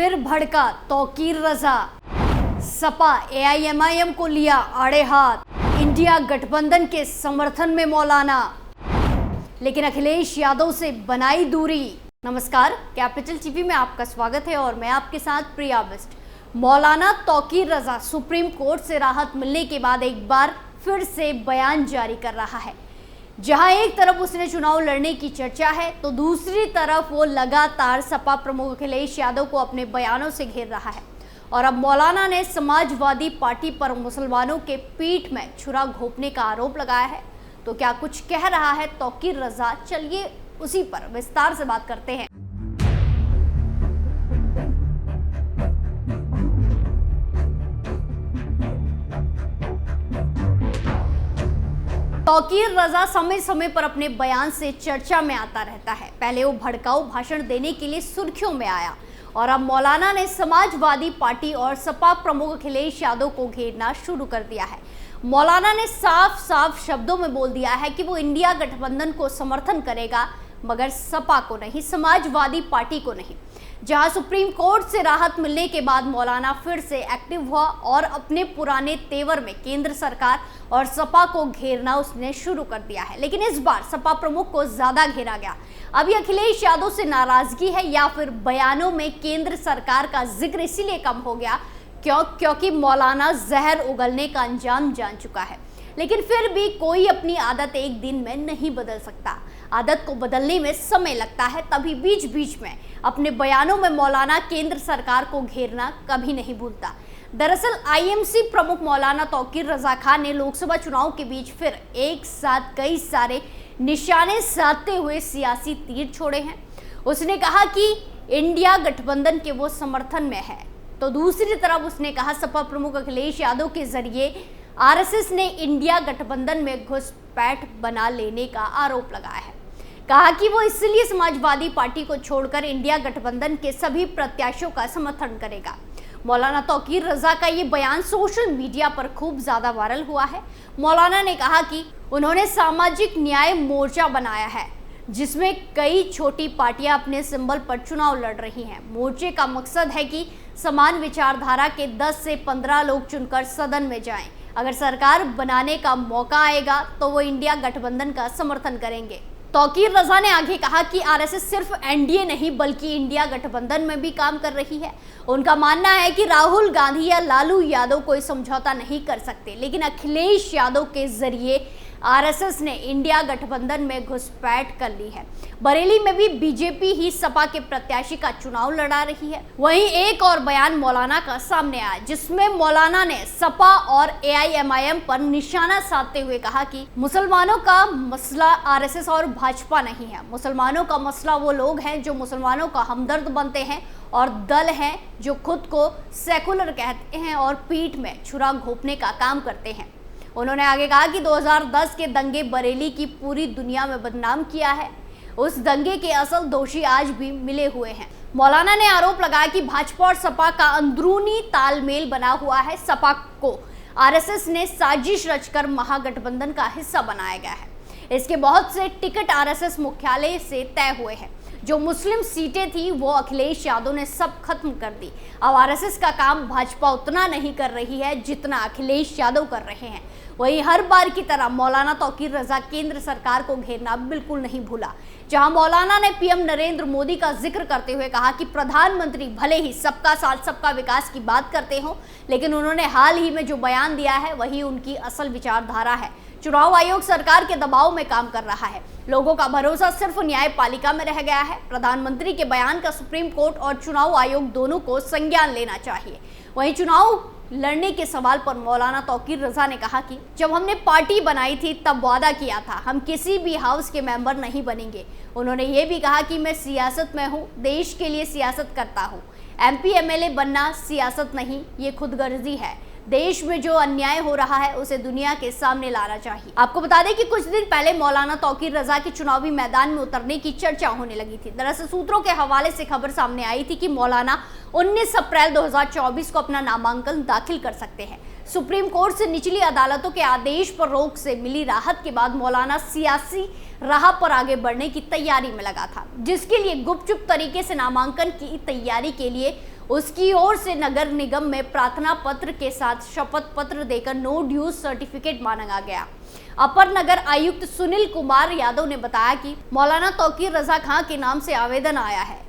फिर भड़का तौकीर रजा। सपा एआईएमआईएम को लिया आड़े हाथ। इंडिया गठबंधन के समर्थन में मौलाना, लेकिन अखिलेश यादव से बनाई दूरी। नमस्कार, कैपिटल टीवी में आपका स्वागत है और मैं आपके साथ प्रिया बिस्ट। मौलाना तौकीर रजा सुप्रीम कोर्ट से राहत मिलने के बाद एक बार फिर से बयान जारी कर रहा है। जहां एक तरफ उसने चुनाव लड़ने की चर्चा है, तो दूसरी तरफ वो लगातार सपा प्रमुख अखिलेश यादव को अपने बयानों से घेर रहा है। और अब मौलाना ने समाजवादी पार्टी पर मुसलमानों के पीठ में छुरा घोंपने का आरोप लगाया है। तो क्या कुछ कह रहा है तौकीर रजा? चलिए उसी पर विस्तार से बात करते हैं। तौकीर रजा समय समय पर अपने बयान से चर्चा में आता रहता है। पहले वो भड़काऊ भाषण देने के लिए सुर्खियों में आया और अब मौलाना ने समाजवादी पार्टी और सपा प्रमुख अखिलेश यादव को घेरना शुरू कर दिया है। मौलाना ने साफ साफ शब्दों में बोल दिया है कि वो इंडिया गठबंधन को समर्थन करेगा, मगर सपा को नहीं, समाजवादी पार्टी को नहीं। जहां सुप्रीम कोर्ट से राहत मिलने के बाद मौलाना फिर से एक्टिव हुआ और अपने पुराने तेवर में केंद्र सरकार और सपा को घेरना उसने शुरू कर दिया है। लेकिन इस बार सपा प्रमुख को ज्यादा घेरा गया। अभी अखिलेश यादव से नाराजगी है या फिर बयानों में केंद्र सरकार का जिक्र इसीलिए कम हो गया क्योंकि मौलाना जहर उगलने का अंजाम जान चुका है। लेकिन फिर भी कोई अपनी आदत एक दिन में नहीं बदल सकता। आदत को बदलने में समय लगता है, तभी बीच बीच में अपने बयानों में मौलाना केंद्र सरकार को घेरना कभी नहीं भूलता। दरअसल आईएमसी प्रमुख मौलाना तौकीर रजा खान ने लोकसभा चुनाव के बीच फिर एक साथ कई सारे निशाने साधते हुए सियासी तीर छोड़े हैं। उसने कहा कि इंडिया गठबंधन के वो समर्थन में है, तो दूसरी तरफ उसने कहा सपा प्रमुख अखिलेश यादव के जरिए आरएसएस ने इंडिया गठबंधन में घुसपैठ बना लेने का आरोप लगाया है। कहा कि वो इसलिए समाजवादी पार्टी को छोड़कर इंडिया गठबंधन के सभी प्रत्याशियों का समर्थन करेगा। मौलाना तौकीर रजा का ये बयान सोशल मीडिया पर खूब ज्यादा वायरल हुआ है। मौलाना ने कहा कि उन्होंने सामाजिक न्याय मोर्चा बनाया है, जिसमें कई छोटी पार्टियां अपने सिंबल पर चुनाव लड़ रही हैं। मोर्चे का मकसद है कि समान विचारधारा के 10 से 15 लोग चुनकर सदन में जाएं। अगर सरकार बनाने का मौका आएगा तो वो इंडिया गठबंधन का समर्थन करेंगे। तौकीर रजा ने आगे कहा कि आरएसएस सिर्फ एनडीए नहीं बल्कि इंडिया गठबंधन में भी काम कर रही है। उनका मानना है कि राहुल गांधी या लालू यादव कोई समझौता नहीं कर सकते, लेकिन अखिलेश यादव के जरिए आरएसएस ने इंडिया गठबंधन में घुसपैठ कर ली है। बरेली में भी बीजेपी ही सपा के प्रत्याशी का चुनाव लड़ा रही है। वहीं एक और बयान मौलाना का सामने आया, जिसमें मौलाना ने सपा और एआईएमआईएम पर निशाना साधते हुए कहा कि मुसलमानों का मसला आरएसएस और भाजपा नहीं है। मुसलमानों का मसला वो लोग हैं जो मुसलमानों का हमदर्द बनते हैं और दल हैं जो खुद को सेकुलर कहते हैं और पीठ में छुरा घोंपने का काम करते हैं। उन्होंने आगे कहा कि 2010 के दंगे बरेली की पूरी दुनिया में बदनाम किया है। उस दंगे के असल दोषी आज भी मिले हुए हैं। मौलाना ने आरोप लगाया कि भाजपा और सपा का अंदरूनी तालमेल बना हुआ है। सपा को आरएसएस ने साजिश रचकर महागठबंधन का हिस्सा बनाया गया है। इसके बहुत से टिकट आरएसएस मुख्यालय से तय हुए हैं। जो मुस्लिम सीटें थी वो अखिलेश यादव ने सब खत्म कर दी। अब आरएसएस का काम भाजपा उतना नहीं कर रही है जितना अखिलेश यादव कर रहे हैं। वहीं हर बार की तरह मौलाना तौकीर रजा केंद्र सरकार को घेरना बिल्कुल नहीं भूला। जहां मौलाना ने पीएम नरेंद्र मोदी का जिक्र करते हुए कहा कि प्रधानमंत्री भले ही सबका साथ सबका विकास की बात करते हो, लेकिन उन्होंने हाल ही में जो बयान दिया है वही उनकी असल विचारधारा है। चुनाव आयोग सरकार के दबाव में काम कर रहा है। लोगों का भरोसा सिर्फ न्यायपालिका में रह गया है। प्रधानमंत्री के बयान का सुप्रीम कोर्ट और चुनाव आयोग दोनों को संज्ञान लेना चाहिए। वहीं चुनाव लड़ने के सवाल पर मौलाना तौकीर रजा ने कहा कि जब हमने पार्टी बनाई थी तब वादा किया था हम किसी भी हाउस के मेंबर नहीं बनेंगे। उन्होंने ये भी कहा कि मैं सियासत में हूँ, देश के लिए सियासत करता हूँ। एमपी एमएलए बनना सियासत नहीं, ये खुदगर्जी है। देश में जो अन्याय हो रहा है उसे दुनिया के सामने लाना चाहिए। आपको बता दें कि कुछ दिन पहले मौलाना तौकीर रजा के चुनावी मैदान में उतरने की चर्चा होने लगी थी। दरअसल सूत्रों के हवाले से खबर सामने आई थी कि मौलाना 19 अप्रैल 2024 को अपना नामांकन दाखिल कर सकते हैं। सुप्रीम कोर्ट से निचली अदालतों के आदेश पर रोक से मिली राहत के बाद मौलाना सियासी राह पर आगे बढ़ने की तैयारी में लगा था, जिसके लिए गुपचुप तरीके से नामांकन की तैयारी के लिए उसकी ओर से नगर निगम में प्रार्थना पत्र के साथ शपथ पत्र देकर नो ड्यूज सर्टिफिकेट मांगा गया। अपर नगर आयुक्त सुनील कुमार यादव ने बताया कि मौलाना तौकीर रजा खां के नाम से आवेदन आया है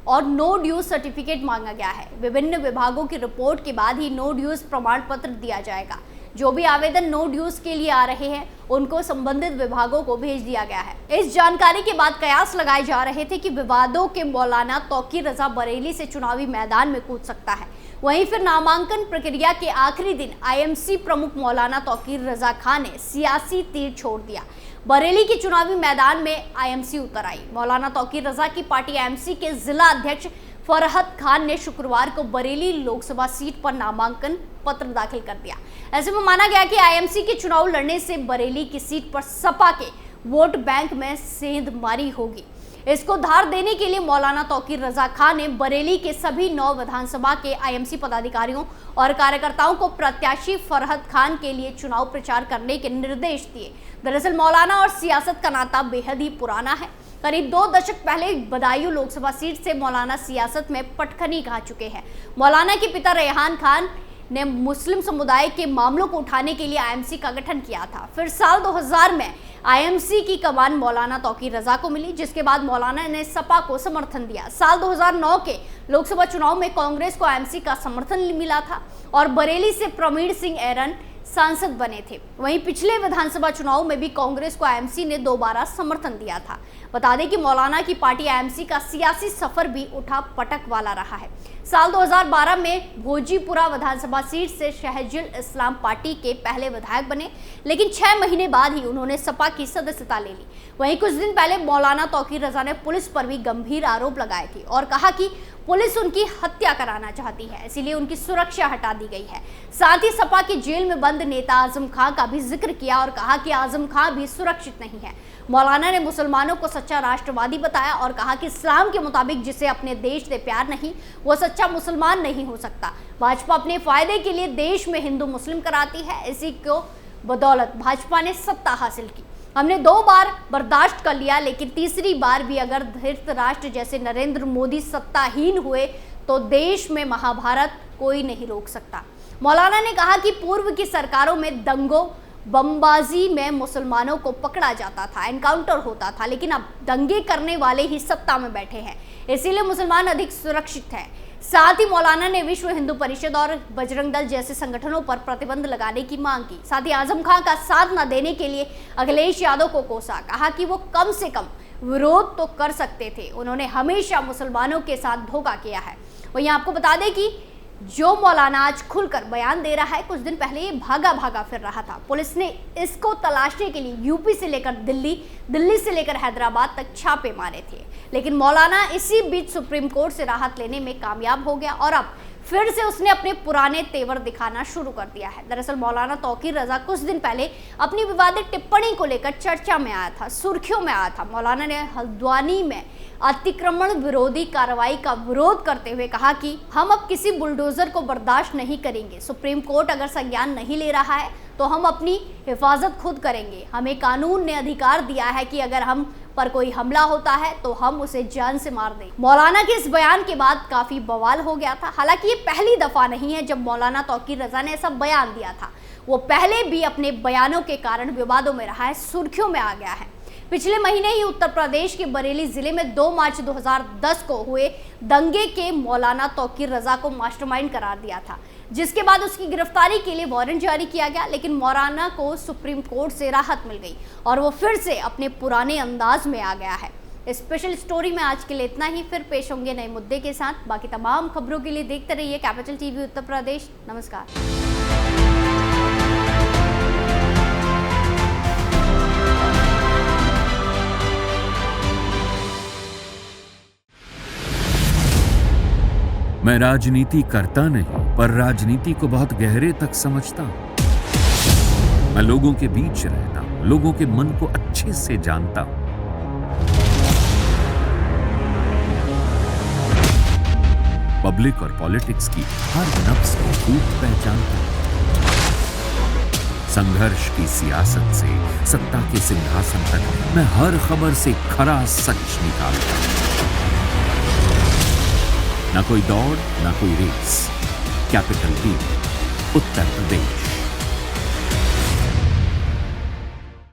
और नो ड्यूज सर्टिफिकेट मांगा गया है। विभिन्न विभागों की रिपोर्ट के बाद ही नो ड्यूज प्रमाण पत्र दिया जाएगा। जो भी आवेदन नो ड्यूज के लिए आ रहे हैं उनको संबंधित विभागों को भेज दिया गया है। इस जानकारी के बाद कयास लगाए जा रहे थे कि विवादों के मौलाना तौकीर रजा बरेली से चुनावी मैदान में कूद सकता है। वहीं फिर नामांकन प्रक्रिया के आखिरी दिन आईएमसी प्रमुख मौलाना तौकीर रजा खान ने सियासी तीर छोड़ दिया। बरेली के चुनावी मैदान में आईएमसी उतर आई। मौलाना तौकीर रजा की पार्टी आईएमसी के जिला अध्यक्ष फरहत खान ने शुक्रवार को बरेली लोकसभा सीट पर नामांकन पत्र दाखिल कर दिया। ऐसे में माना गया कि आईएमसी के चुनाव लड़ने से बरेली की सीट पर सपा के वोट बैंक में सेंधमारी होगी। इसको धार देने के लिए मौलाना तौकीर रजा खान ने बरेली के सभी 9 विधानसभा के आईएमसी पदाधिकारियों और कार्यकर्ताओं को प्रत्याशी फरहत खान के लिए चुनाव प्रचार करने के निर्देश दिए। दरअसल मौलाना और सियासत का नाता बेहद ही पुराना है। करीब 2 दशक पहले बदायूं लोकसभा सीट से मौलाना सियासत में पटखनी खा चुके हैं। मौलाना के पिता रेहान खान ने मुस्लिम समुदाय के मामलों को उठाने के लिए आईएमसी का गठन किया था। फिर साल 2000 में आईएमसी की कमान मौलाना तौकीर रजा को मिली, जिसके बाद मौलाना ने सपा को समर्थन दिया। साल 2009 के लोकसभा चुनाव में कांग्रेस को आईएमसी का समर्थन मिला था और बरेली से प्रवीण सिंह ऐरन सांसद बने थे। वहीं पिछले विधानसभा चुनाव में भी कांग्रेस को आईएमसी ने दोबारा समर्थन दिया था। बता दें कि मौलाना की पार्टी आईएमसी का सियासी सफर भी उठा पटक वाला रहा है। साल 2012 में भोजीपुरा विधानसभा सीट से शहजुल इस्लाम पार्टी के पहले विधायक बने, लेकिन 6 महीने बाद ही उन्होंने सपा की सदस्यता ले ली। वहीं कुछ दिन पहले मौलाना तौकीर रजा ने पुलिस पर भी गंभीर आरोप लगाए थे और कहा कि पुलिस उनकी हत्या कराना चाहती है, इसीलिए उनकी सुरक्षा हटा दी गई है। साथ ही सपा के जेल में बंद नेता आजम खां का भी जिक्र किया और कहा कि आजम खां भी सुरक्षित नहीं है। मौलाना ने मुसलमानों को सच्चा राष्ट्रवादी बताया और कहा कि इस्लाम के मुताबिक जिसे अपने देश से प्यार नहीं, वो सच्चा मुसलमान नहीं हो सकता। भाजपा अपने फायदे के लिए देश में हिंदू मुस्लिम कराती है, इसी को बदौलत भाजपा ने सत्ता हासिल की। हमने 2 बार बर्दाश्त कर लिया, लेकिन तीसरी बार भी अगर धृतराष्ट्र जैसे नरेंद्र मोदी सत्ताहीन हुए तो देश में महाभारत कोई नहीं रोक सकता। मौलाना ने कहा कि पूर्व की सरकारों में दंगों बमबाजी में मुसलमानों को पकड़ा जाता था, एनकाउंटर होता था, लेकिन अब दंगे करने वाले ही सत्ता में बैठे हैं, इसीलिए मुसलमान अधिक सुरक्षित हैं। साथ ही मौलाना ने विश्व हिंदू परिषद और बजरंग दल जैसे संगठनों पर प्रतिबंध लगाने की मांग की। साथ ही आजम खां का साथ न देने के लिए अखिलेश यादव को कोसा, कहा कि वो कम से कम विरोध तो कर सकते थे, उन्होंने हमेशा मुसलमानों के साथ धोखा किया है। वहीं आपको बता दें कि जो मौलाना आज खुलकर बयान दे रहा है, कुछ दिन पहले ये भागा फिर रहा था। पुलिस ने इसको तलाशने के लिए यूपी से लेकर दिल्ली से लेकर हैदराबाद तक छापे मारे थे, लेकिन मौलाना इसी बीच सुप्रीम कोर्ट से राहत लेने में कामयाब हो गया और अब फिर से उसने अपने पुराने तेवर दिखाना शुरू कर दिया है। दरअसल मौलाना तौकीर रजा कुछ दिन पहले अपनी विवादित टिप्पणी को लेकर चर्चा में आया था, सुर्खियों में आया था। मौलाना ने हल्द्वानी में अतिक्रमण विरोधी कार्रवाई का विरोध करते हुए कहा कि हम अब किसी बुलडोजर को बर्दाश्त नहीं करेंगे। सुप्रीम कोर्ट अगर संज्ञान नहीं ले रहा है तो हम अपनी हिफाजत खुद करेंगे। हमें कानून ने अधिकार दिया है कि अगर हम पर कोई हमला होता है तो हम उसे जान से मार दें। मौलाना के इस बयान के बाद काफी बवाल हो गया था। हालांकि ये पहली दफा नहीं है जब मौलाना तौकीर रजा ने ऐसा बयान दिया था, वो पहले भी अपने बयानों के कारण विवादों में रहा है, सुर्खियों में आ गया है। पिछले महीने ही उत्तर प्रदेश के बरेली जिले में 2 मार्च 2010 को हुए दंगे के मौलाना तौकीर रजा को मास्टरमाइंड करार दिया था, जिसके बाद उसकी गिरफ्तारी के लिए वारंट जारी किया गया, लेकिन मौलाना को सुप्रीम कोर्ट से राहत मिल गई और वो फिर से अपने पुराने अंदाज में आ गया है। स्पेशल स्टोरी में आज के लिए इतना ही, फिर पेश होंगे नए मुद्दे के साथ। बाकी तमाम खबरों के लिए देखते रहिए कैपिटल टीवी उत्तर प्रदेश। नमस्कार। मैं राजनीति करता नहीं, पर राजनीति को बहुत गहरे तक समझता हूं। मैं लोगों के बीच रहता हूं, लोगों के मन को अच्छे से जानता हूं। पब्लिक और पॉलिटिक्स की हर नब्ज को खूब पहचानता हूं। संघर्ष की सियासत से सत्ता के सिंहासन तक मैं हर खबर से खरा सच निकालता हूं। ना कोई दौड़, ना कोई रेस। Capital TV.